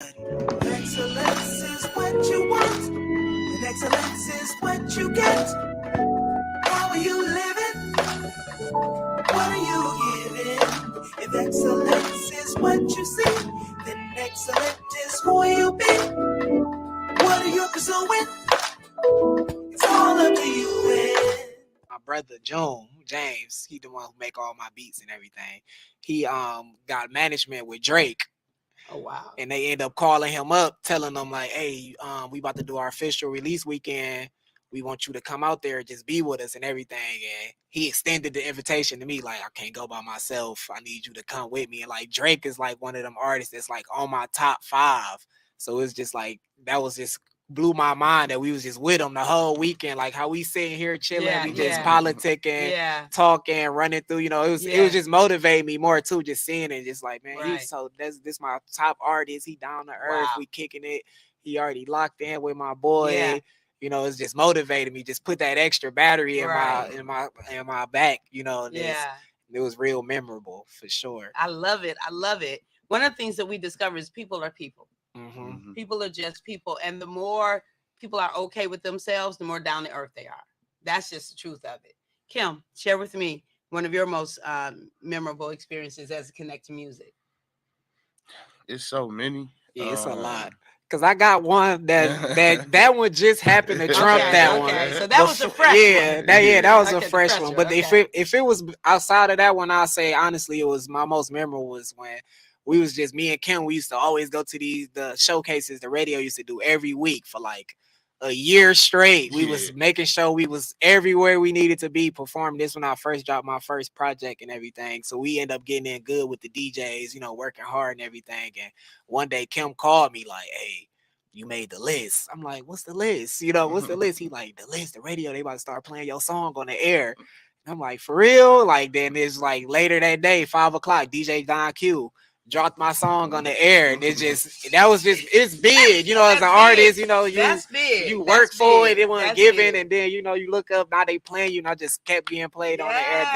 Excellence is what you want, and excellence is what you get. How are you living? What are you giving? If excellence is what you see, then excellent is who you be. What are you pursuing? It's all up to you. My brother James, he the one who make all my beats and everything. He got management with Drake. Oh wow. And they end up calling him up, telling him like, hey, we about to do our official release weekend. We want you to come out there and just be with us and everything. And he extended the invitation to me, like, I can't go by myself. I need you to come with me. And like Drake is like one of them artists that's like on my top 5. So it's just like that was just blew my mind that we was just with him the whole weekend. Like how we sitting here chilling, we just politicking, talking, running through, it was just motivating me more too, just seeing it, just like, man, he's so this my top artist. He down to earth, we kicking it. He already locked in with my boy. It's just motivated me, just put that extra battery in my back, it was real memorable for sure. I love it. One of the things that we discover is people are people. People are just people, and the more people are okay with themselves, the more down to earth they are. That's just the truth of it. Kim, share with me one of your most memorable experiences as it connects to music. It's so many. Yeah, it's a lot. Cause I got one that one just happened to trump that one. So that was a fresh one. That was a fresh one. But if it was outside of that one, I'll say honestly, it was my most memorable was when we was just me and Kim. We used to always go to the showcases the radio used to do every week for like a year straight. We was making sure we was everywhere we needed to be performing. This when I first dropped my first project and everything. So we end up getting in good with the DJs, working hard and everything. And one day Kim called me like, hey, you made the list. I'm like, what's the list? What's the list? He like, the list, the radio, they about to start playing your song on the air. And I'm like, for real? Like, then it's like later that day, 5:00, DJ Don Q dropped my song on the air, and it's big, as an artist, that's big. You work for it wasn't given, and then you look up, now they playing you, just kept being played on the air.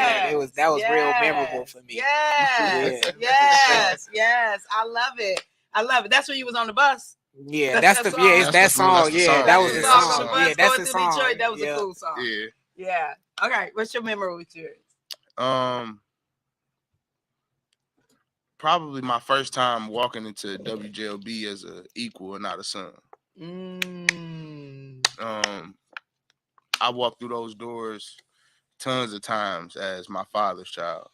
That was real memorable for me. Yes. I love it. That's when you was on the bus. Yeah, that's the song. Yeah, that was the song. Yeah, that's the song. Detroit, that was a cool song. Yeah. Okay, what's your memorable experience? Probably my first time walking into WJLB as an equal and not a son. I walked through those doors tons of times as my father's child.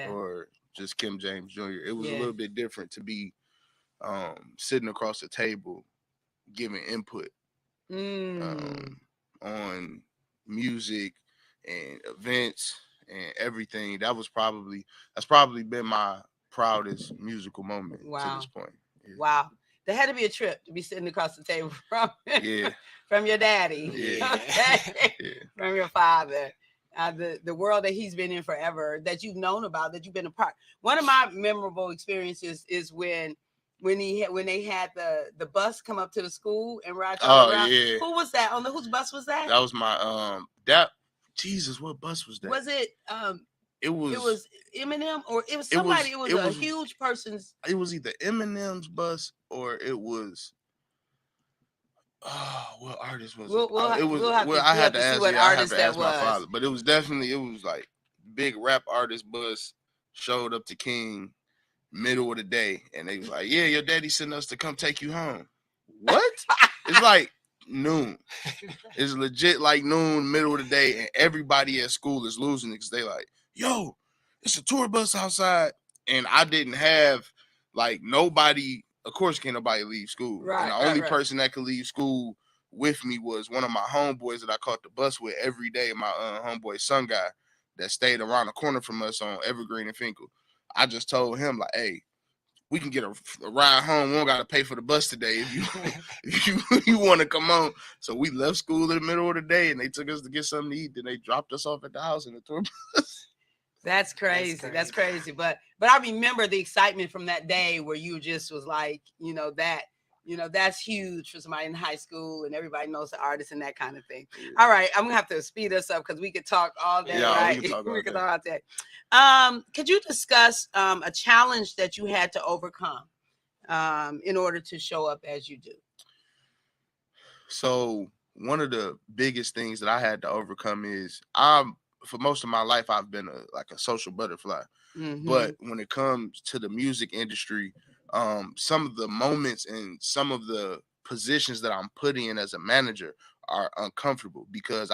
Or just Kim James Jr. It was a little bit different to be sitting across the table giving input on music and events and everything. That's probably been my proudest musical moment to this point. Wow. There had to be a trip to be sitting across the table from from your daddy, from your father, the world that he's been in forever, that you've known about, that you've been a part. One of my memorable experiences is when they had the bus come up to the school and ride around. Who was that? Whose bus was that? That was my Jesus, what bus was that? Was it It was Eminem, or it was somebody. It was a huge person's. It was either Eminem's bus or it was. Oh, what artist was it? I had to ask what artist that was. My father, but it was like big rap artist bus showed up to King middle of the day, and they was like, "Yeah, your daddy sent us to come take you home." What? It's like noon. It's legit like noon, middle of the day, and everybody at school is losing it because they like, yo, it's a tour bus outside. And I didn't have like nobody. Of course, can't nobody leave school. And the only person that could leave school with me was one of my homeboys that I caught the bus with every day. My homeboy Sun Guy that stayed around the corner from us on Evergreen and Finkel. I just told him like, hey, we can get a ride home. We don't got to pay for the bus today if you want to come on. So we left school in the middle of the day, and they took us to get something to eat. Then they dropped us off at the house in the tour bus. That's crazy. That's crazy. But I remember the excitement from that day where you just was like, that's huge for somebody in high school, and everybody knows the artist and that kind of thing. Yeah. All right, I'm gonna have to speed us up because we could talk all day. Right? We could talk all day. Could you discuss a challenge that you had to overcome in order to show up as you do? So one of the biggest things that I had to overcome is for most of my life I've been a social butterfly. But when it comes to the music industry, some of the moments and some of the positions that I'm put in as a manager are uncomfortable because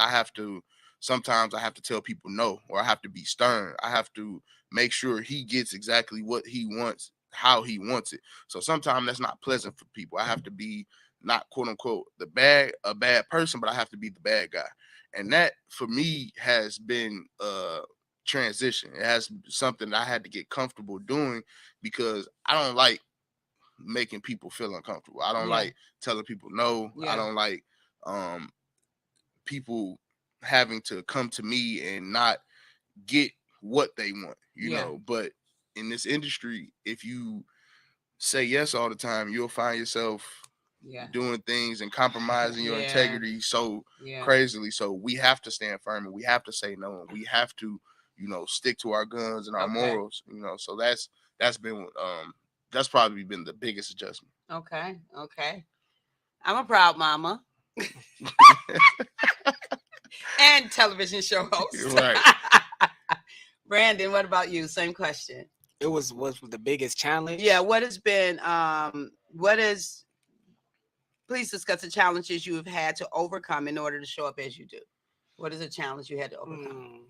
sometimes I have to tell people no, or I have to be stern. I have to make sure he gets exactly what he wants, how he wants it. So sometimes that's not pleasant for people. I have to be not quote unquote a bad person, but I have to be the bad guy. And that for me has been transition. It has something that I had to get comfortable doing because I don't like making people feel uncomfortable. I don't like telling people no. I don't like people having to come to me and not get what they want, you know. But in this industry, if you say yes all the time, you'll find yourself doing things and compromising your integrity so crazily. So we have to stand firm and we have to say no, and we have to, stick to our guns and our morals, so that's probably been the biggest adjustment. Okay. I'm a proud mama. And television show host. Right. Brandon, what about you? Same question. What's the biggest challenge? Yeah, what has been please discuss the challenges you have had to overcome in order to show up as you do. What is a challenge you had to overcome?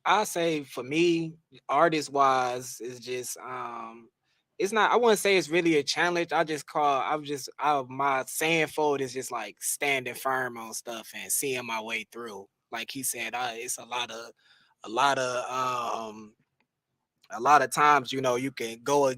I say for me, artist wise, is just it's not, I wouldn't say it's really a challenge. My saying for it is just like standing firm on stuff and seeing my way through. Like he said, it's a lot of times, you can go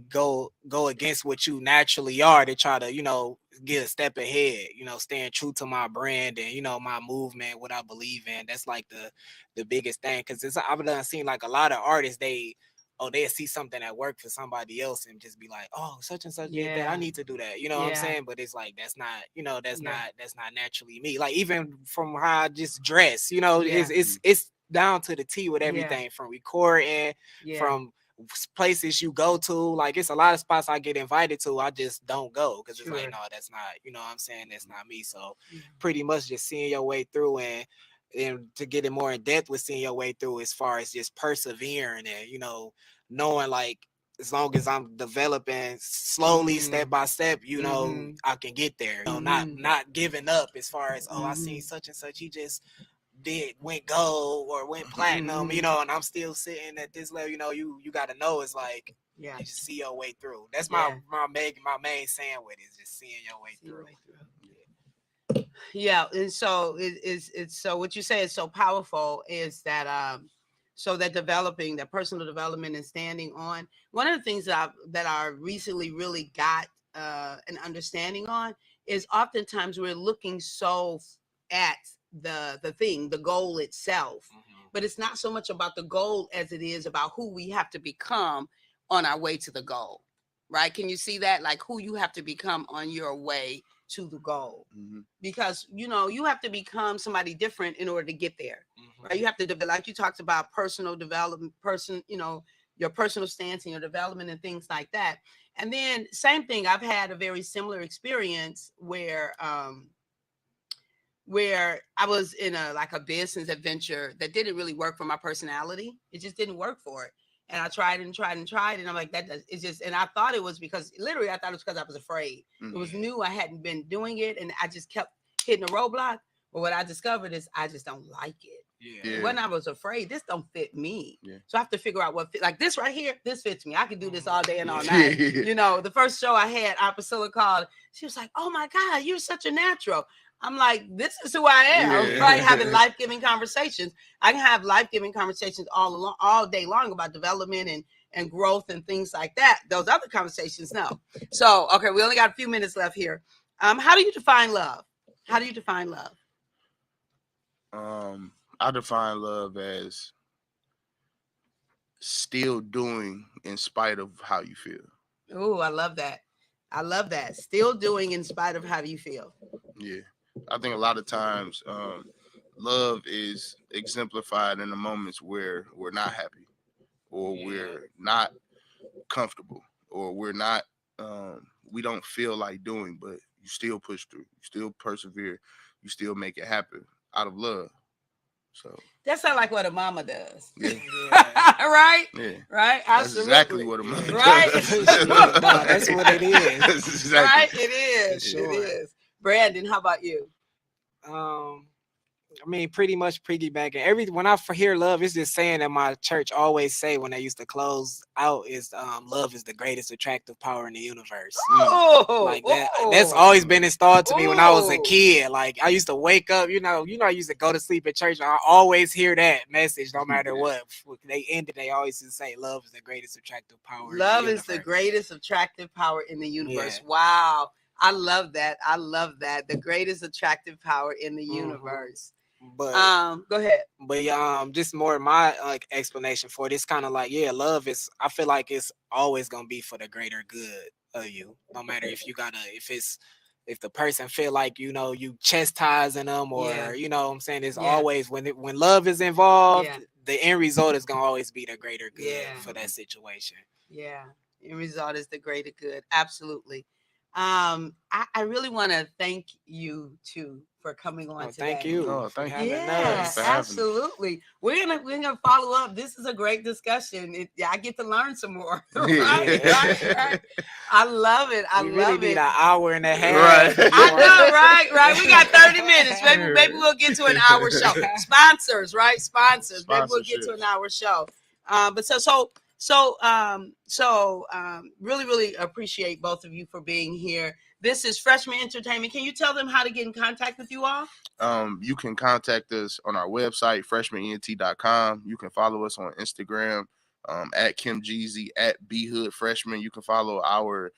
against what you naturally are to try to, get a step ahead, staying true to my brand and, my movement, what I believe in. That's like the biggest thing. Cause I've done seen like a lot of artists, they'll see something that worked for somebody else and just be like, oh, such and such did that, I need to do that. You know what I'm saying? But it's like, that's not, that's not naturally me. Like even from how I just dress, it's down to the T with everything from recording, from places you go to. Like it's a lot of spots I get invited to, I just don't go because it's like, no, that's not, what I'm saying, that's not me. So pretty much just seeing your way through, and to get it more in depth with seeing your way through as far as just persevering and knowing like as long as I'm developing slowly, step by step, I can get there. Not giving up as far as, I seen such and such, he just went gold or went platinum, and I'm still sitting at this level. You got to know it's like you just see your way through. That's my main saying with it, is just seeing your way through. Yeah, and so it's so what you say is so powerful is that so that developing that personal development and standing on. One of the things that I recently really got an understanding on is oftentimes we're looking so at the goal itself, but it's not so much about the goal as it is about who we have to become on our way to the goal, right? Can you see that? Like who you have to become on your way to the goal, because you have to become somebody different in order to get there, right? You have to develop, like you talked about, personal development, your personal stance and your development and things like that. And then same thing, I've had a very similar experience where I was in a business adventure that didn't really work for my personality. It just didn't work for it. And I tried and tried and tried. And I'm like, it's just, and I thought it was because literally I thought it was because I was afraid. It was new. I hadn't been doing it. And I just kept hitting a roadblock. But what I discovered is I just don't like it. When I was afraid, this don't fit me. So I have to figure out what fit. Like this right here, this fits me. I can do this all day and all night. The first show I had, Aunt Priscilla called. She was like, oh my God, you're such a natural. I'm like, this is who I am. Right? Having life-giving conversations. I can have life-giving conversations all day long about development and growth and things like that. Those other conversations, no. So, okay, we only got a few minutes left here. How do you define love? How do you define love? I define love as still doing in spite of how you feel. Oh, I love that. I love that. Still doing in spite of how you feel. Yeah. I think a lot of times love is exemplified in the moments where we're not happy, or we're not comfortable, or we're not we don't feel like doing, but you still push through, you still persevere, you still make it happen out of love. So that sounds like what a mama does. Yeah. Right? Yeah. Right? That's exactly what a mama does. Right? No, that's what it is. Exactly. Right? It is. Sure. It is. Brandon, how about you? I mean, pretty much piggybacking. When I hear love, it's just saying that my church always say when they used to close out is love is the greatest attractive power in the universe. Like that. That's always been installed to me when I was a kid. Like I used to wake up, I used to go to sleep at church. And I always hear that message, no matter what. They ended, they always just say love is the greatest attractive power. Love is the greatest attractive power in the universe. Yeah. Wow. I love that. I love that. The greatest attractive power in the universe. But go ahead. But just more my explanation for it. It's kind of like, love is, I feel like it's always gonna be for the greater good of you. No matter if the person feel like you chastising them or you know what I'm saying, it's always when love is involved, the end result is gonna always be the greater good for that situation. Yeah, end result is the greater good. Absolutely. I really want to thank you too for coming on today. Thank you. Thank you. Yeah, absolutely. We're gonna follow up. This is a great discussion. I get to learn some more. Right. I love it. I really love need it. an hour and a half. Right. I know, right. We got 30 minutes. Maybe we'll get to an hour show. Sponsors, right? Sponsors. Maybe we'll get to an hour show. But really appreciate both of you for being here. This is Freshman Entertainment. Can you tell them how to get in contact with you all? You can contact us on our website, freshmanent.com. You can follow us on Instagram at Kim Jezzy, at BHood Freshman. You can follow our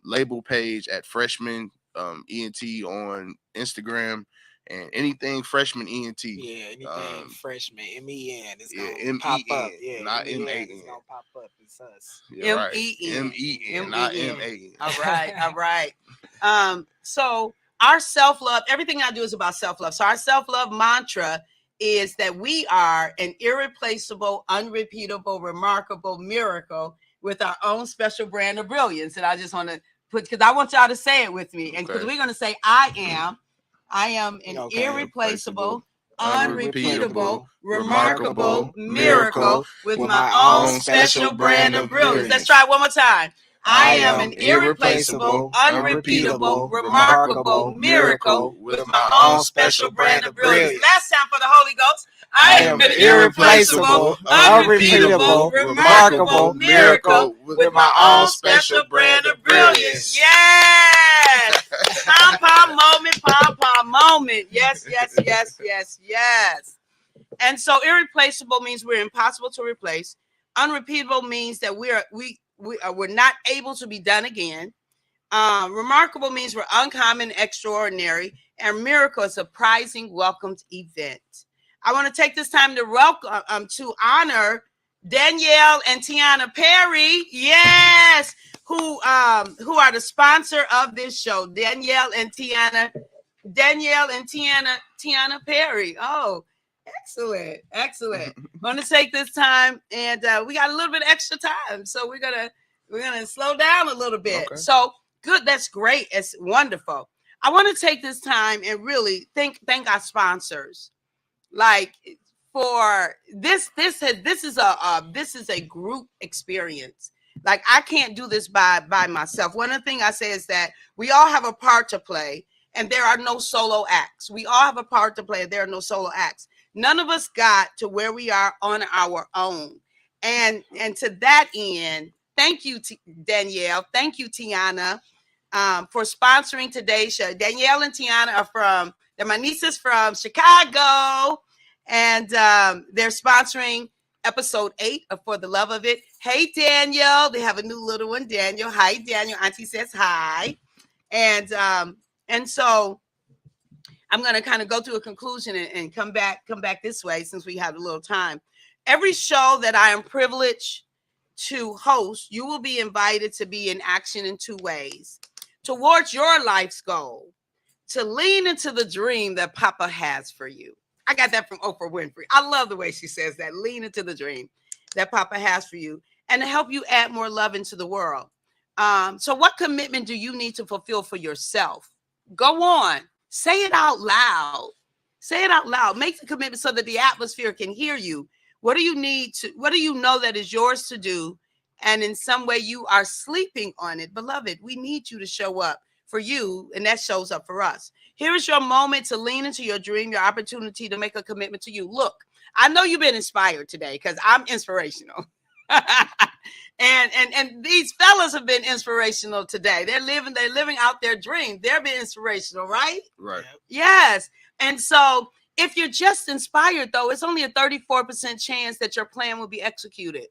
label page at Freshman ENT on Instagram. And anything Freshman ENT. Yeah, anything Freshman MEN. It's gonna M-E-N, pop up. Yeah, not M-E-N. M-A-N. It's gonna pop up. It's us. Yeah, right. M-E-N, not M-A-N. All right. So our self-love, everything I do is about self-love. So our self-love mantra is that we are an irreplaceable, unrepeatable, remarkable miracle with our own special brand of brilliance. And I just want to because I want y'all to say it with me. And because we're going to say, I am an irreplaceable, unrepeatable, remarkable miracle with my own special brand of brilliance. Let's try it one more time. I am an irreplaceable, unrepeatable, remarkable miracle with my own special brand of brilliance. Last time for the Holy Ghost. I am an irreplaceable, unrepeatable, remarkable miracle with my own special brand of brilliance. Yes! Pom-pom moment. Yes. And so irreplaceable means we're impossible to replace. Unrepeatable means that we're not able to be done again. Remarkable means we're uncommon, extraordinary, and miracle is a surprising, welcomed event. I want to take this time to welcome, to honor Danielle and Tiana Perry, yes, who are the sponsor of this show. Danielle and Tiana Perry. Oh, excellent. Want to take this time, and we got a little bit extra time, so we're gonna slow down a little bit. Okay. So good, that's great. It's wonderful. I want to take this time and really thank our sponsors. Like for this is a group experience. Like I can't do this by myself. One of the things I say is that we all have a part to play, and there are no solo acts. We all have a part to play, and there are no solo acts. None of us got to where we are on our own. And to that end, thank you, Danielle. Thank you, Tiana, for sponsoring today's show. Danielle and Tiana they're my nieces from Chicago, and they're sponsoring episode 8 of For the Love of It. Hey, Danielle. They have a new little one, Daniel. Hi, Daniel. Auntie says hi. And so I'm going to kind of go through a conclusion and come back this way since we have a little time. Every show that I am privileged to host, you will be invited to be in action in 2 ways. Towards your life's goal, to lean into the dream that Papa has for you. I got that from Oprah Winfrey. I love the way she says that. Lean into the dream that Papa has for you, and to help you add more love into the world. So what commitment do you need to fulfill for yourself? Go on. Say it out loud. Say it out loud. Make the commitment so that the atmosphere can hear you. What do you need to, what do you know that is yours to do? And in some way you are sleeping on it. Beloved, we need you to show up for you, and that shows up for us. Here is your moment to lean into your dream, your opportunity to make a commitment to you. Look, I know you've been inspired today because I'm inspirational. And these fellas have been inspirational today. They're living out their dream. They're being inspirational, right? Right. Yes. And so if you're just inspired, though, it's only a 34% chance that your plan will be executed.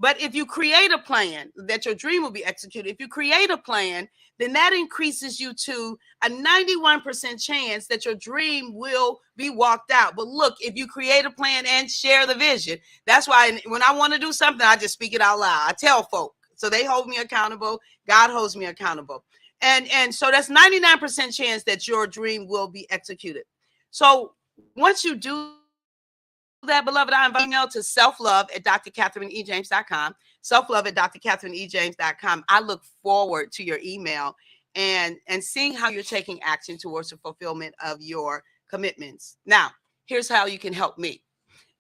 But if you create a plan, that your dream will be executed. If you create a plan, then that increases you to a 91% chance that your dream will be walked out. But look, if you create a plan and share the vision, that's why when I want to do something, I just speak it out loud. I tell folk, so they hold me accountable. God holds me accountable. And so that's 99% chance that your dream will be executed. So once you do that, beloved, I invite you to selflove@drcatherineejames.com. Selflove@drcatherineejames.com. I look forward to your email and seeing how you're taking action towards the fulfillment of your commitments. Now, here's how you can help me.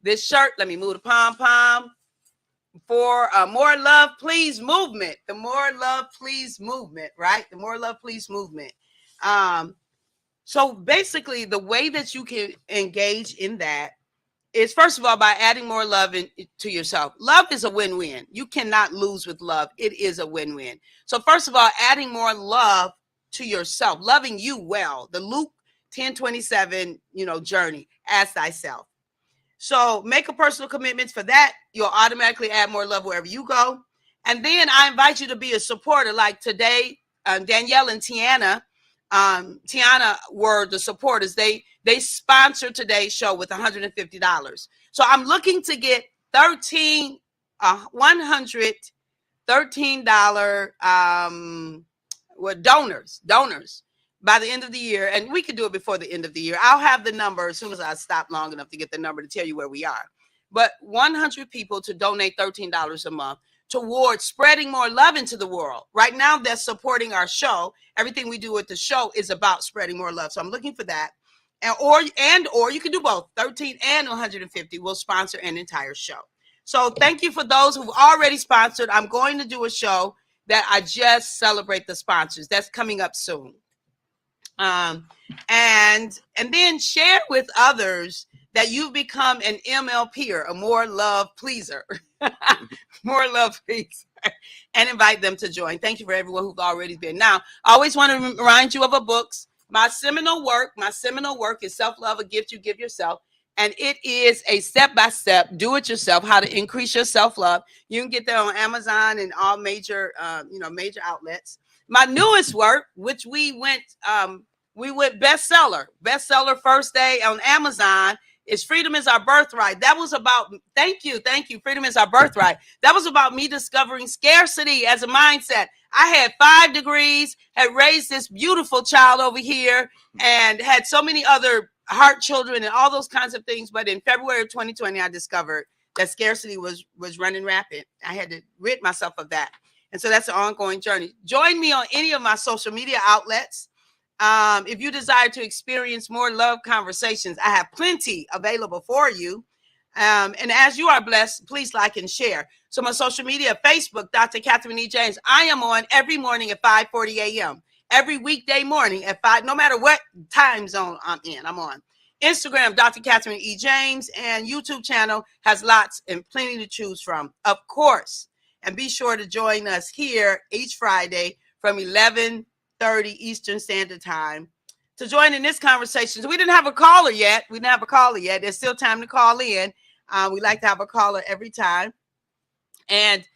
This shirt, let me move the pom-pom for More Love, Please movement. The More Love, Please movement, right? The More Love, Please movement. So basically, the way that you can engage in that is, first of all, by adding more love to yourself. Love is a win-win. You cannot lose with love. It is a win-win. So first of all, adding more love to yourself, loving you well, the Luke 10:27, journey, as thyself. So make a personal commitment for that. You'll automatically add more love wherever you go. And then I invite you to be a supporter. Like today, Danielle and Tiana were the supporters. They sponsored today's show with $150. So I'm looking to get $113 donors by the end of the year. And we could do it before the end of the year. I'll have the number as soon as I stop long enough to get the number to tell you where we are. But 100 people to donate $13 a month towards spreading more love into the world. Right now, they're supporting our show. Everything we do with the show is about spreading more love. So I'm looking for that. Or you can do both. 13 and 150 will sponsor an entire show. So thank you for those who've already sponsored. I'm going to do a show that I just celebrate the sponsors. That's coming up soon. And then share with others that you've become an MLPer, a more love pleaser, more love pleaser, and invite them to join. Thank you for everyone who's already been. Now, I always want to remind you of a books. My seminal work is Self-Love, a Gift You Give Yourself. And it is a step-by-step, do-it-yourself, how to increase your self-love. You can get that on Amazon and all major outlets. My newest work, which we went bestseller first day on Amazon, is Freedom is Our Birthright. That was about, thank you. Freedom is Our Birthright. That was about me discovering scarcity as a mindset. I had 5 degrees, had raised this beautiful child over here, and had so many other heart children and all those kinds of things. But in February of 2020, I discovered that scarcity was running rapid. I had to rid myself of that. And so that's an ongoing journey. Join me on any of my social media outlets. If you desire to experience more love conversations, I have plenty available for you. And as you are blessed, please like and share. So my social media, Facebook, Dr. Catherine E. James. I am on every morning at 5:40 a.m. Every weekday morning at 5, no matter what time zone I'm in, I'm on. Instagram, Dr. Catherine E. James, and YouTube channel has lots and plenty to choose from, of course. And be sure to join us here each Friday from 11:30 Eastern Standard Time to join in this conversation. So we didn't have a caller yet. There's still time to call in. We like to have a caller every time. And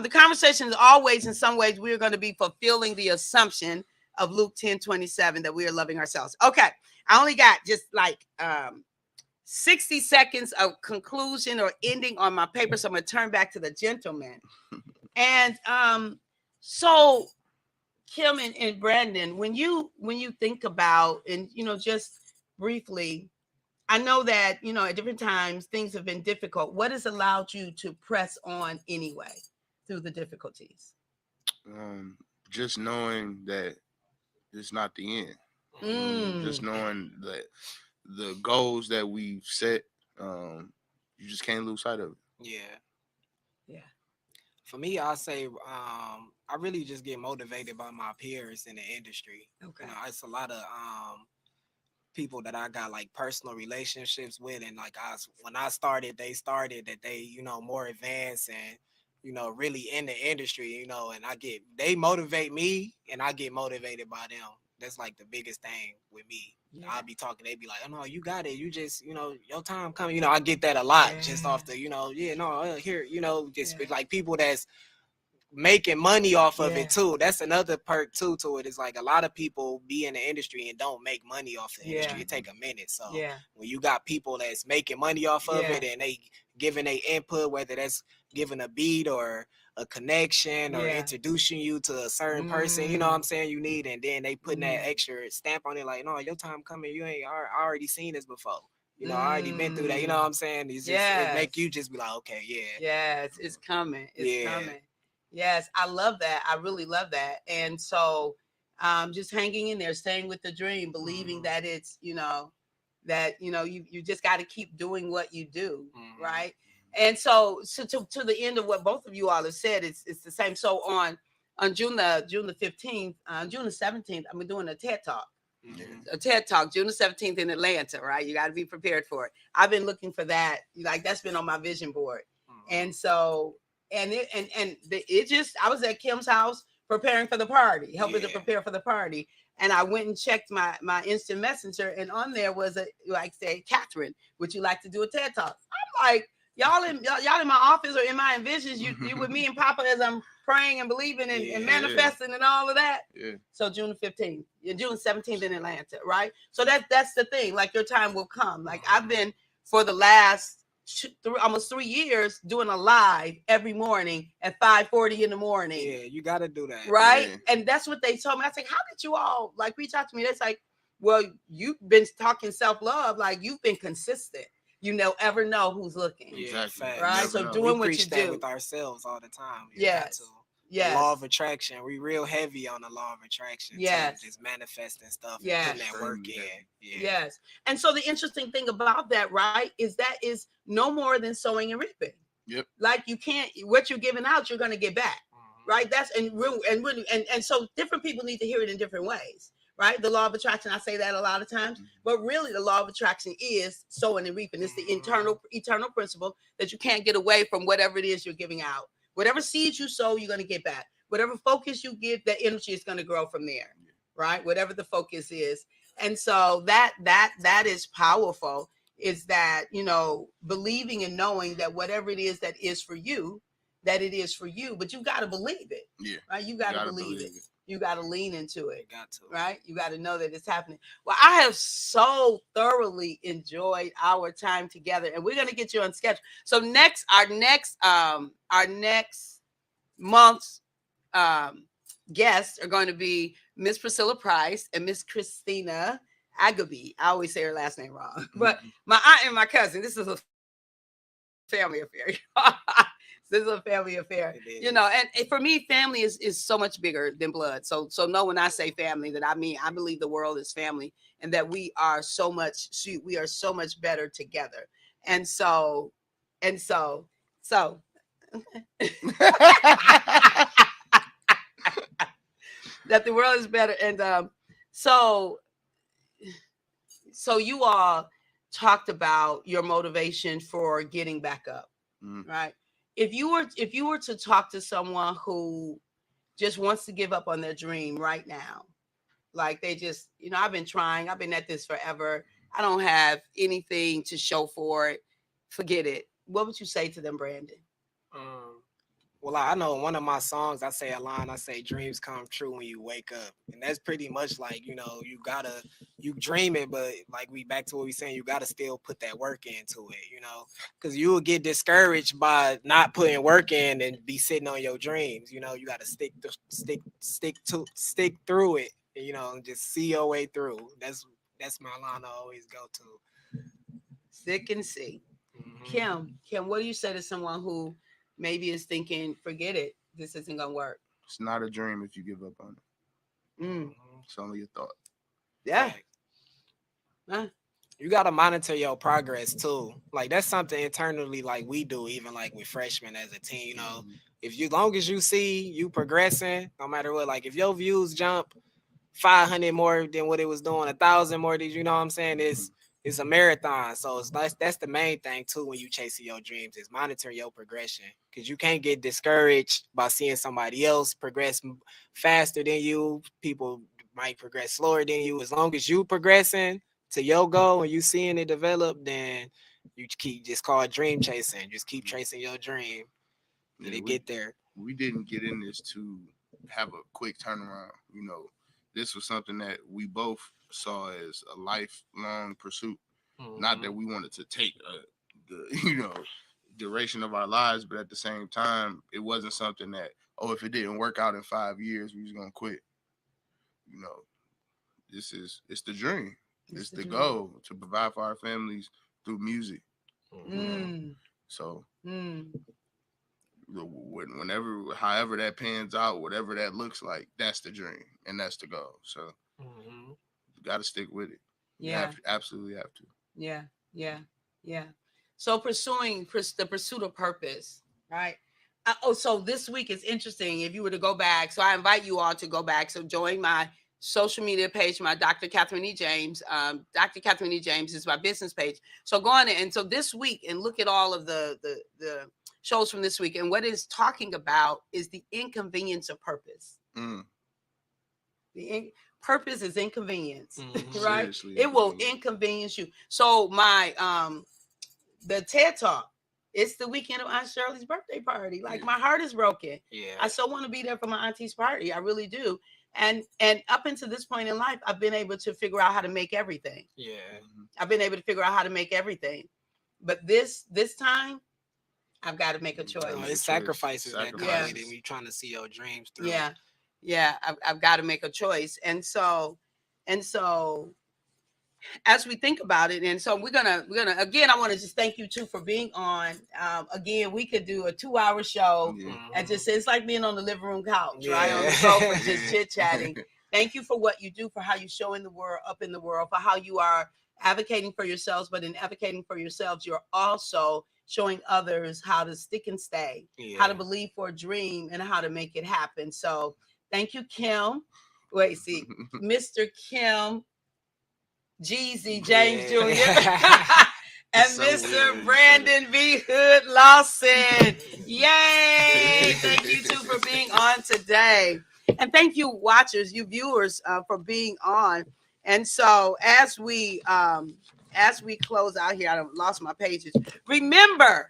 the conversation is always, in some ways, we're going to be fulfilling the assumption of Luke 10:27 that we are loving ourselves. Okay. I only got just like 60 seconds of conclusion or ending on my paper. So I'm going to turn back to the gentleman. And so Kim and Brandon, when you think about, and, just briefly, I know that, at different times things have been difficult. What has allowed you to press on anyway through the difficulties? Just knowing that it's not the end. Just knowing that the goals that we've set, you just can't lose sight of it. Yeah. For me, I say I really just get motivated by my peers in the industry. Okay. It's a lot of people that I got like personal relationships with, and like when I started, that they more advanced and really in the industry, and they motivate me and I get motivated by them. That's like the biggest thing with me. I'll be talking, they be like, oh no, you got it, you just your time coming. I get that a lot just off the here, just like people that's making money off of it too. That's another perk too to it. Is like a lot of people be in the industry and don't make money off the industry. It take a minute. So when you got people that's making money off of it and they giving a input, whether that's giving a beat or a connection or introducing you to a certain person, you know what I'm saying, you need, and then they putting that extra stamp on it, like, no, your time coming, you ain't I already seen this before. I already been through that. You know what I'm saying? It's just it make you just be like, okay, it's coming. It's coming. Yes, I love that. I really love that. And so just hanging in there, staying with the dream, believing that it's, you just got to keep doing what you do. Right. And so to the end of what both of you all have said, it's the same. So on June the 15th, June the 17th, I'm doing a TED Talk. A TED Talk, June the 17th in Atlanta, right? You got to be prepared for it. I've been looking for that. Like, that's been on my vision board. And so, I was at Kim's house preparing for the party, helping to prepare for the party. And I went and checked my instant messenger, and on there was Catherine, would you like to do a TED Talk? I'm like, y'all in my office or in my envisions, you with me and Papa as I'm praying and believing and manifesting and all of that. So June 15th, June 17th in Atlanta, right? So that's the thing. Like, your time will come. Like, I've been for the last almost 3 years doing a live every morning at 5:40 in the morning. Yeah, you got to do that, right? And that's what they told me. I said, how did you all reach out to me? That's like, well, you've been talking self-love, like, you've been consistent. You ever know who's looking. Exactly. Right. So doing what you do with ourselves all the time. Yes. The law of attraction. We real heavy on the law of attraction. Yes. Too, just manifesting stuff. And putting that work in. Yes. And so the interesting thing about that, right, is that is no more than sowing and reaping. Yep. Like, you can't, what you're giving out, you're going to get back. Right. That's and so different people need to hear it in different ways. Right. The law of attraction. I say that a lot of times, but really the law of attraction is sowing and reaping. It's the eternal principle that you can't get away from whatever it is you're giving out. Whatever seeds you sow, you're going to get back. Whatever focus you give, that energy is going to grow from there. Right. Whatever the focus is. And so that is powerful, is that, believing and knowing that whatever it is that is for you, that it is for you, but you got to believe it. Yeah. Right. You got to believe it. You got to lean into it. You got to. Right. You got to know that it's happening. Well, I have so thoroughly enjoyed our time together, and we're going to get you on schedule. So our next month's guests are going to be Miss Priscilla Price and Miss Christina Agaby. I always say her last name wrong, but my aunt and my cousin. This is a family affair. This is a family affair, and for me, family is so much bigger than blood. So know when I say family that I mean, I believe the world is family, and that we are so much better together. And so that the world is better. And so you all talked about your motivation for getting back up, right? If you were to talk to someone who just wants to give up on their dream right now, like they just, I've been trying, I've been at this forever, I don't have anything to show for it, forget it. What would you say to them, Brandon? Well, I know in one of my songs, I say a line, I say dreams come true when you wake up. And that's pretty much like, you dream it, but like we back to what we saying, you got to still put that work into it, because you will get discouraged by not putting work in and be sitting on your dreams. You got to stick through it, and just see your way through. That's my line I always go to. Stick and see. Kim, what do you say to someone who maybe is thinking, forget it, this isn't gonna work? It's not a dream if you give up on it. It's only a thought. Yeah. You gotta monitor your progress too. Like that's something internally, like we do, even like with freshmen as a team. You know, if you long as you see you progressing, no matter what. Like if your views jump 500 more than what it was doing, 1,000 more than, you know what I'm saying? It's a marathon. So that's the main thing too when you chasing your dreams, is monitor your progression, because you can't get discouraged by seeing somebody else progress faster than you. People might progress slower than you. As long as you progressing to your goal and you seeing it develop, then you keep, just call it dream chasing. Just keep chasing your dream and to get there. We didn't get in this to have a quick turnaround. You know, this was something that we both saw as a lifelong pursuit. Not that we wanted to take the duration of our lives, but at the same time, it wasn't something that, if it didn't work out in 5 years, we was gonna quit. You know, it's the dream. It's the goal to provide for our families through music. So however that pans out, whatever that looks like, that's the dream and that's the goal. So you got to stick with it. Yeah, absolutely have to. Yeah. So pursuing the pursuit of purpose, right? So this week is interesting. If you were to go back, so I invite you all to go back. So join my social media page, my Dr. Catherine E. James. Dr. Catherine E. James is my business page. So go on it. And so this week, and look at all of the shows from this week. And what it's talking about is the inconvenience of purpose. Purpose is inconvenience, right? Seriously, it will inconvenience you. So my the TED Talk, it's the weekend of Aunt Shirley's birthday party. Like my heart is broken. Yeah, I so want to be there for my auntie's party. I really do. And up until this point in life, I've been able to figure out how to make everything. Yeah, I've been able to figure out how to make everything. But this time, I've got to make a choice. It's sacrifices that come with it when you're trying to see your dreams through. Yeah, I've got to make a choice. And so as we think about it, and so we're gonna again, I want to just thank you too for being on. Again, we could do a 2-hour show and just, it's like being on the living room couch, right? On the sofa, just chit-chatting. Thank you for what you do, for how you show in the world, up in the world, for how you are advocating for yourselves, but in advocating for yourselves, you're also showing others how to stick and stay, how to believe for a dream, and how to make it happen. So thank you, Kim. Mr. Kim, Jezzy, James Jr., and so Mr. Brandon V. Hood Lawson. Yay! Thank you two for being on today. And thank you, watchers, you viewers, for being on. And so as we close out here, I lost my pages. Remember,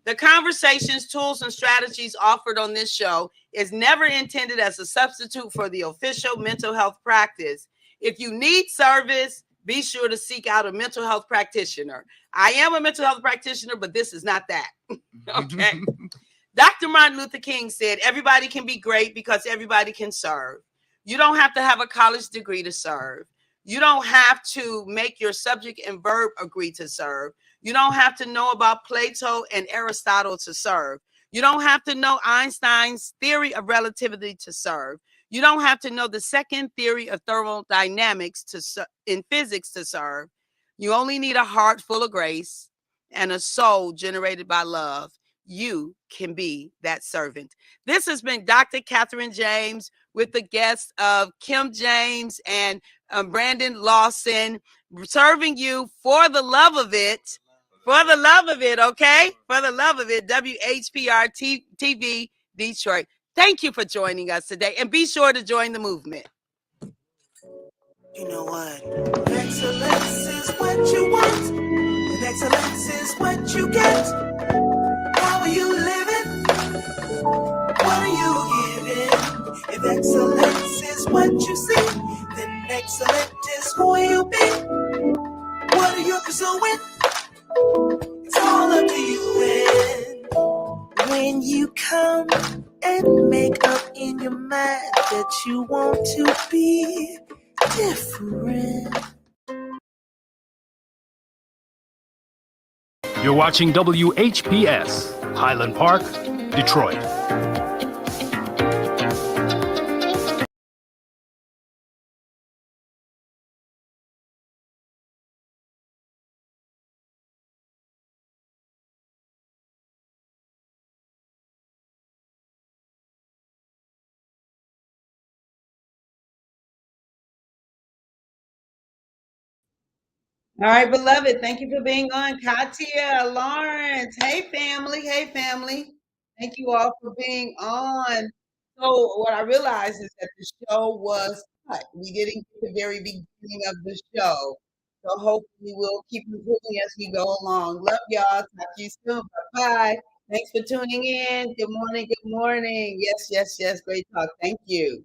the conversations, tools, and strategies offered on this show is never intended as a substitute for the official mental health practice. If you need service, be sure to seek out a mental health practitioner. I am a mental health practitioner, but this is not that. Okay. Dr. Martin Luther King said, everybody can be great because everybody can serve. You don't have to have a college degree to serve. You don't have to make your subject and verb agree to serve. You don't have to know about Plato and Aristotle to serve. You don't have to know Einstein's theory of relativity to serve. You don't have to know the second theory of thermodynamics in physics to serve. You only need a heart full of grace and a soul generated by love. You can be that servant. This has been Dr. Catherine James with the guests of Kim James and Brandon Lawson, serving you for the love of it. For the love of it, okay? For the love of it, WHPR TV Detroit. Thank you for joining us today, and be sure to join the movement. You know what? Excellence is what you want, and excellence is what you get. How are you living? What are you giving? If excellence is what you see, then excellent is who you be. What are you pursuing? It's all up to you. And when you come and make up in your mind that you want to be different. You're watching WHPS, Highland Park, Detroit. All right, beloved. Thank you for being on. Katia, Lawrence. Hey, family. Hey, family. Thank you all for being on. So what I realized is that the show was cut. We didn't get the very beginning of the show. So hopefully we'll keep improving as we go along. Love y'all. Talk to you soon. Bye-bye. Thanks for tuning in. Good morning. Good morning. Yes, yes, yes. Great talk. Thank you.